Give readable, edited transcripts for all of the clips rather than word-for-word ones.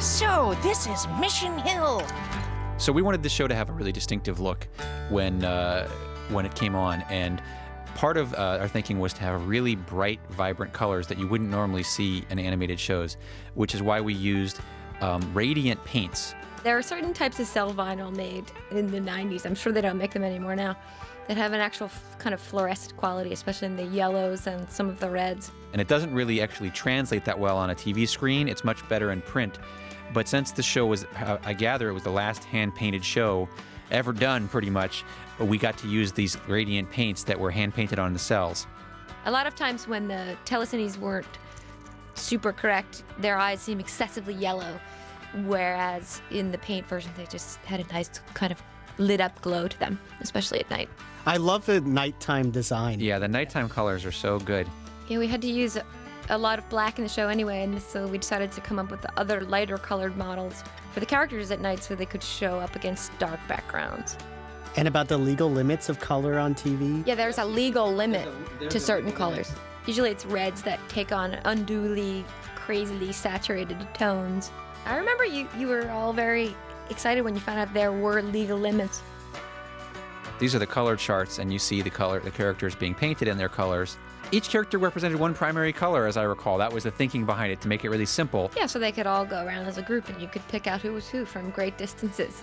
So this is Mission Hill. So we wanted the show to have a really distinctive look when it came on, and part of our thinking was to have really bright, vibrant colors that you wouldn't normally see in animated shows, which is why we used radiant paints. There are certain types of cell vinyl made in the 90s. I'm sure they don't make them anymore now, that have an actual kind of fluorescent quality, especially in the yellows and some of the reds. And it doesn't really actually translate that well on a TV screen. It's much better in print. But since the show was, I gather it was the last hand-painted show ever done, pretty much, we got to use these radiant paints that were hand-painted on the cells. A lot of times when the telecines weren't super correct, their eyes seem excessively yellow, whereas in the paint version, they just had a nice kind of lit-up glow to them, especially at night. I love the nighttime design. Yeah, the nighttime colors are so good. Yeah, we had to use a lot of black in the show anyway, and so we decided to come up with other lighter colored models for the characters at night so they could show up against dark backgrounds. And about the legal limits of color on TV? Yeah, there's a legal limit to certain colors. Usually it's reds that take on unduly, crazily saturated tones. I remember you were all very excited when you found out there were legal limits. These are the color charts, and you see the characters being painted in their colors. Each character represented one primary color, as I recall. That was the thinking behind it, to make it really simple. Yeah, so they could all go around as a group, and you could pick out who was who from great distances.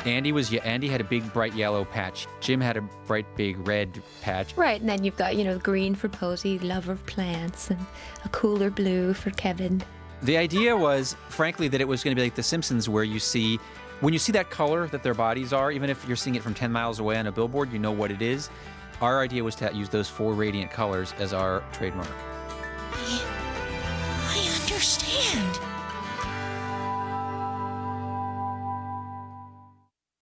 Andy had a big, bright yellow patch. Jim had a bright, big red patch. Right, and then you've got, green for Posey, lover of plants, and a cooler blue for Kevin. The idea was, frankly, that it was going to be like The Simpsons, where when you see that color that their bodies are, even if you're seeing it from 10 miles away on a billboard, you know what it is. Our idea was to use those 4 radiant colors as our trademark. I understand.